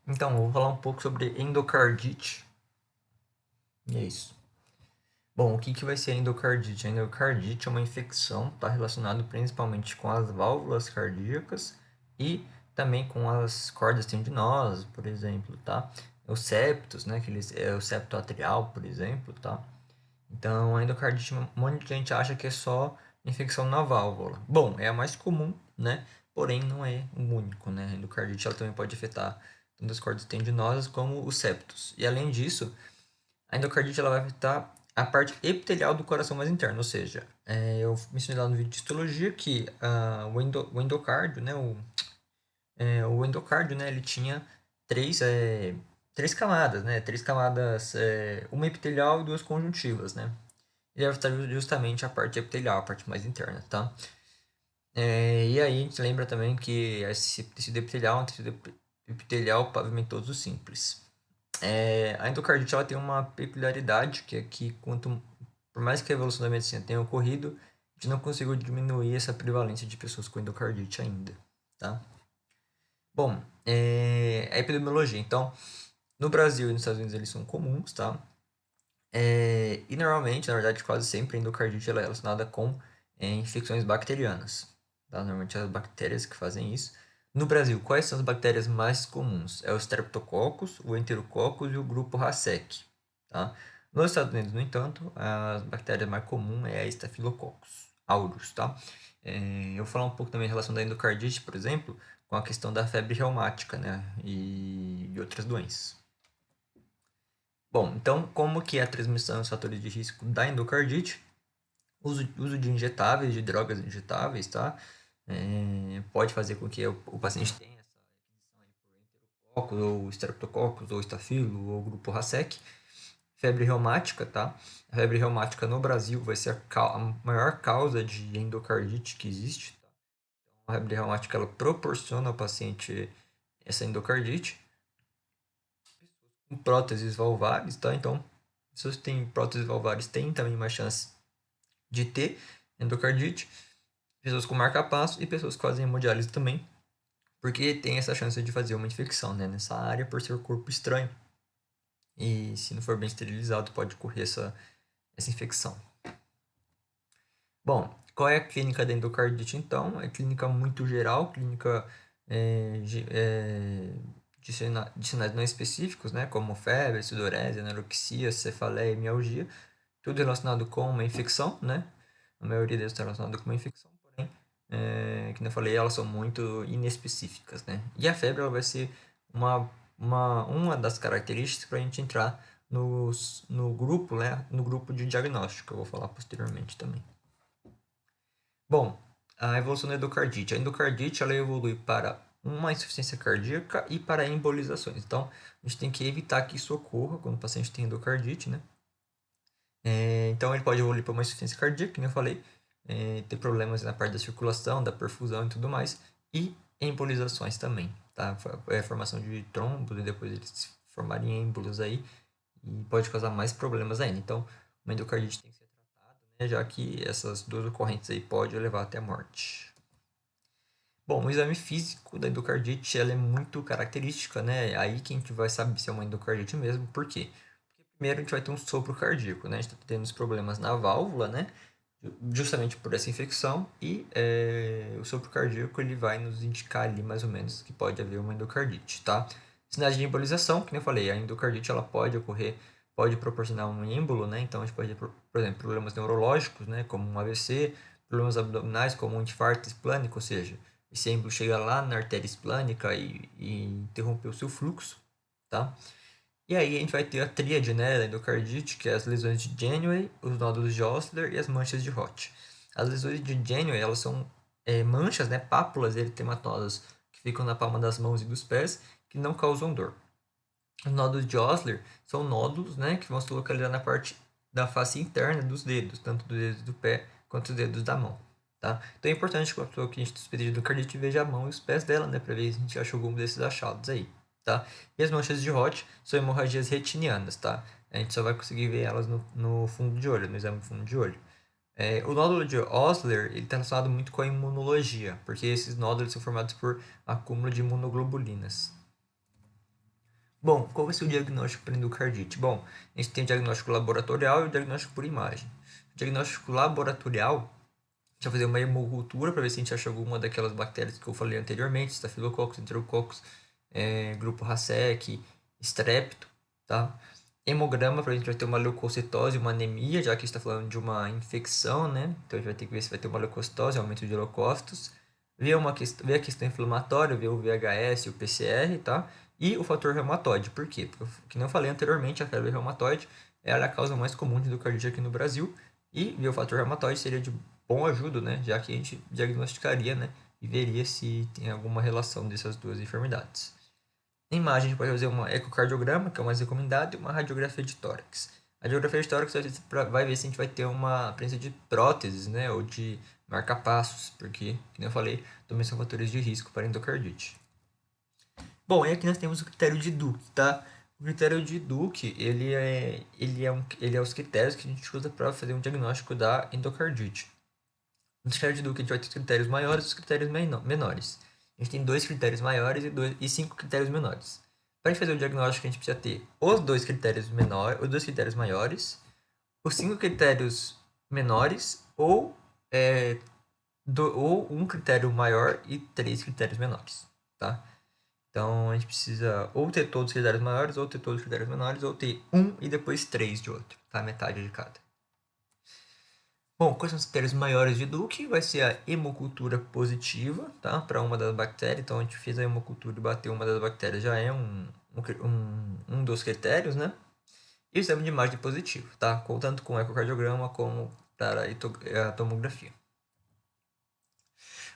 Então, eu vou falar um pouco sobre endocardite. E é isso. Bom, o que que vai ser a endocardite? A endocardite é uma infecção, está relacionado principalmente com as válvulas cardíacas e também com as cordas tendinosas, por exemplo, tá? Os septos, né? O septo atrial, por exemplo, tá? Então, a endocardite, um monte de gente acha que é só infecção na válvula. Bom, é a mais comum, né? Porém, não é o único, né? A endocardite ela também pode afetar tanto as cordas tendinosas como os septos. E além disso, a endocardite ela vai afetar a parte epitelial do coração mais interno, ou seja, eu mencionei lá no vídeo de histologia que o endocárdio, né, o endocárdio, né, ele tinha três, três camadas, né, três camadas, uma epitelial e duas conjuntivas, né. Ele vai afetar justamente a parte epitelial, a parte mais interna, tá? E aí a gente lembra também que esse tecido epitelial é um tecido epitelial pavimentoso simples. A endocardite ela tem uma peculiaridade que é que por mais que a evolução da medicina tenha ocorrido, a gente não conseguiu diminuir essa prevalência de pessoas com endocardite ainda, tá? Bom, a epidemiologia. Então, no Brasil e nos Estados Unidos eles são comuns, tá? E normalmente, na verdade, quase sempre a endocardite ela é relacionada com infecções bacterianas, tá? Normalmente as bactérias que fazem isso. No Brasil, quais são as bactérias mais comuns? É o Streptococcus, o Enterococcus e o grupo Racec, tá? Nos Estados Unidos, no entanto, a bactéria mais comum é a Staphylococcus aureus, tá? Eu vou falar um pouco também em relação da endocardite, por exemplo, com a questão da febre reumática, né? E outras doenças. Bom, então, como que é a transmissão e os fatores de risco da endocardite? Uso de injetáveis, de drogas injetáveis, tá? Pode fazer com que o paciente tenha essa aquisição aí por enterococcus, ou streptococcus, ou estafilo, ou grupo Racec. Febre reumática, tá? A febre reumática no Brasil vai ser a maior causa de endocardite que existe, tá? Então, a febre reumática, ela proporciona ao paciente essa endocardite. Com próteses valvares, tá? Então, pessoas que têm próteses valvares têm também mais chance de ter endocardite, pessoas com marca-passo e pessoas que fazem hemodiálise também, porque tem essa chance de fazer uma infecção, né, nessa área por ser corpo estranho. E se não for bem esterilizado, pode ocorrer essa infecção. Bom, qual é a clínica da endocardite então? É clínica muito geral, clínica de sinais não específicos, né, como febre, sudorese, anorexia, cefaleia e mialgia, tudo relacionado com uma infecção, né? A maioria deles está relacionado com uma infecção, porém, como eu falei, elas são muito inespecíficas, né? E a febre ela vai ser uma das características para a gente entrar no grupo, né? No grupo de diagnóstico, que eu vou falar posteriormente também. Bom, a evolução da endocardite. A endocardite ela evolui para uma insuficiência cardíaca e para embolizações. Então, a gente tem que evitar que isso ocorra quando o paciente tem endocardite, né? Então, ele pode evoluir para uma insuficiência cardíaca, como eu falei, ter problemas na parte da circulação, da perfusão e tudo mais, e embolizações também, tá? Formação de trombos e depois eles se formarem em êmbolos aí, e pode causar mais problemas ainda. Então, uma endocardite tem que ser tratada, né, já que essas duas ocorrências aí podem levar até a morte. Bom, o exame físico da endocardite ela é muito característica, né? Aí que a gente vai saber se é uma endocardite mesmo. Por quê? Porque primeiro a gente vai ter um sopro cardíaco, né? A gente está tendo os problemas na válvula, né? Justamente por essa infecção. E o sopro cardíaco ele vai nos indicar ali mais ou menos que pode haver uma endocardite, tá? Sinais de embolização, que nem eu falei, a endocardite ela pode ocorrer, pode proporcionar um êmbolo, né? Então a gente pode ter, por exemplo, problemas neurológicos, né? Como um AVC, problemas abdominais, como um infarto esplânico, ou seja, esse êmbolo chega lá na artéria esplânica e interrompe o seu fluxo, tá? E aí a gente vai ter a tríade, né, da endocardite, que é as lesões de Janeway, os nódulos de Osler e as manchas de Roth. As lesões de Janeway, elas são manchas, né, pápulas eritematosas que ficam na palma das mãos e dos pés, que não causam dor. Os nódulos de Osler são nódulos, né, que vão se localizar na parte da face interna dos dedos, tanto dos dedos do pé quanto dos dedos da mão. Tá? Então é importante que a pessoa que a gente suspeita de endocardite veja a mão e os pés dela, né, para ver se a gente achou algum desses achados aí. Tá? E as manchas de Roth são hemorragias retinianas, tá? A gente só vai conseguir ver elas no fundo de olho, no exame de fundo de olho. O nódulo de Osler ele está relacionado muito com a imunologia, porque esses nódulos são formados por acúmulo de imunoglobulinas. Bom, qual vai ser o diagnóstico para endocardite? Bom, a gente tem o diagnóstico laboratorial e o diagnóstico por imagem. O diagnóstico laboratorial, a gente vai fazer uma hemocultura para ver se a gente acha alguma daquelas bactérias que eu falei anteriormente, estafilococcus, enterococcus, grupo Racec, strepto, tá? Hemograma, para a gente vai ter uma leucocitose, uma anemia, já que está falando de uma infecção, né? Então a gente vai ter que ver se vai ter uma leucocitose, aumento de leucócitos. Ver a questão inflamatória, ver o VHS, o PCR, tá? E o fator reumatoide. Por quê? Porque, como eu falei anteriormente, a febre reumatoide é a causa mais comum de endocardite aqui no Brasil. E ver o fator reumatoide seria de bom ajuda, né? Já que a gente diagnosticaria, né? E veria se tem alguma relação dessas duas enfermidades. Em imagem, a gente pode fazer um ecocardiograma, que é o mais recomendado, e uma radiografia de tórax. A radiografia de tórax vai ver se a gente vai ter uma presença de próteses, né? Ou de marca-passos, porque, como eu falei, também são fatores de risco para endocardite. Bom, e aqui nós temos o critério de Duke, tá? O critério de Duke, ele é os critérios que a gente usa para fazer um diagnóstico da endocardite. No critério de Duke, a gente vai ter os critérios maiores e os critérios menores. A gente tem 2 critérios maiores e 5 critérios menores. Para a gente fazer o diagnóstico, a gente precisa ter os 2 critérios menores, os 2 critérios maiores, os 5 critérios menores ou um critério maior e 3 critérios menores, tá? Então a gente precisa ou ter todos os critérios maiores, ou ter todos os critérios menores, ou ter um e depois 3 de outro, tá? Metade de cada. Bom, quais são os critérios maiores de Duke? Vai ser a hemocultura positiva, tá? Para uma das bactérias. Então, a gente fez a hemocultura e bateu uma das bactérias, já é um dos critérios, né? E o exame de imagem positivo, tá? Tanto com o ecocardiograma como para a tomografia.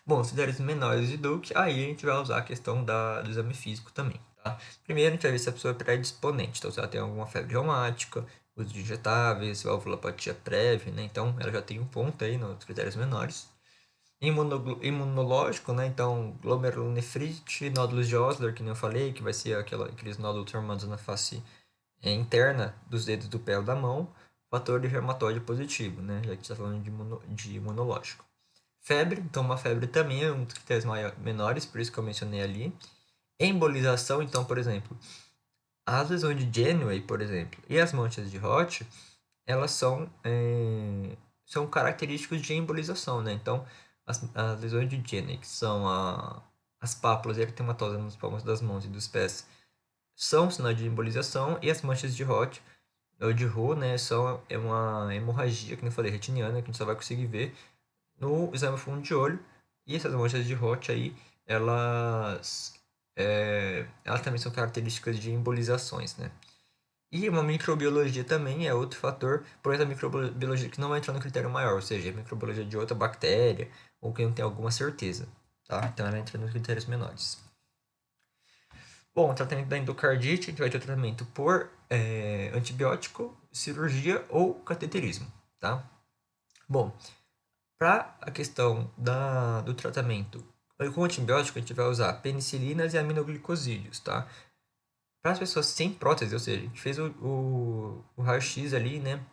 Bom, os critérios menores de Duke, aí a gente vai usar a questão do exame físico também, tá? Primeiro, a gente vai ver se a pessoa é predisponente. Então, se ela tem alguma febre reumática, uso de injetáveis, valvulopatia prévia, né? Então, ela já tem um ponto aí nos critérios menores. Imunológico, né? Então, glomerulonefrite, nódulos de Osler, que nem eu falei, que vai ser aqueles nódulos formados na face interna dos dedos do pé ou da mão. Fator de reumatoide positivo, né? Já que está falando de imunológico. Febre, então uma febre também é um dos critérios menores, por isso que eu mencionei ali. Embolização, então, por exemplo, as lesões de Janeway, por exemplo, e as manchas de Hoth, elas são característicos de embolização, né? Então, as lesões de Janeway, que são as pápulas eritematosas nas palmas das mãos e dos pés, são sinal de embolização, e as manchas de Hoth, ou de Roux, né, é uma hemorragia, que eu falei, retiniana, que a gente só vai conseguir ver no exame fundo de olho. E essas manchas de Roth aí, elas também são características de embolizações, né? E uma microbiologia também é outro fator, por exemplo, a microbiologia que não vai entrar no critério maior, ou seja, a microbiologia de outra bactéria, ou que não tem alguma certeza, tá? Então ela entra nos critérios menores. Bom, o tratamento da endocardite, a gente vai ter o tratamento por antibiótico, cirurgia ou cateterismo, tá? Bom, para a questão do tratamento com antibiótico, a gente vai usar penicilinas e aminoglicosídeos, tá? Para as pessoas sem prótese, ou seja, a gente fez o raio-x ali, né?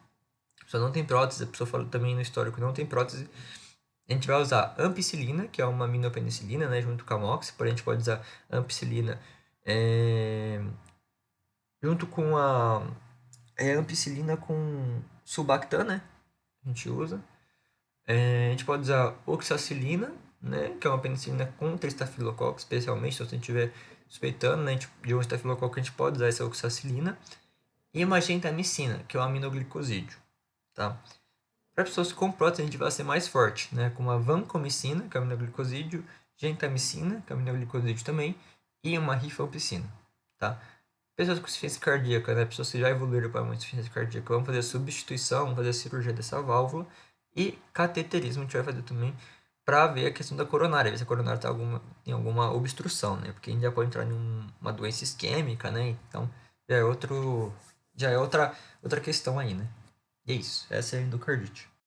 A pessoa não tem prótese, a pessoa falou também no histórico não tem prótese. A gente vai usar ampicilina, que é uma aminopenicilina, né? Junto com a mox, porém a gente pode usar ampicilina junto com a ampicilina com sulbactam, né? A gente usa. A gente pode usar oxacilina, né, que é uma penicilina contra estafilococcus, especialmente se você estiver suspeitando, né, de um estafilococo, a gente pode usar essa oxacilina. E uma gentamicina, que é um aminoglicosídeo, tá? Para pessoas com prótese, a gente vai ser mais forte, né, com a vancomicina, que é aminoglicosídeo, gentamicina, que é aminoglicosídeo também, e uma rifampicina, tá? Pessoas com insuficiência cardíaca, né? Pessoas que já evoluíram para uma insuficiência cardíaca, vamos fazer a substituição, vamos fazer a cirurgia dessa válvula. E cateterismo a gente vai fazer também para ver a questão da coronária, ver se a coronária tem alguma obstrução, né? Porque a gente já pode entrar em uma doença isquêmica, né? Então já é outra questão aí, né? E é isso, essa é a endocardite.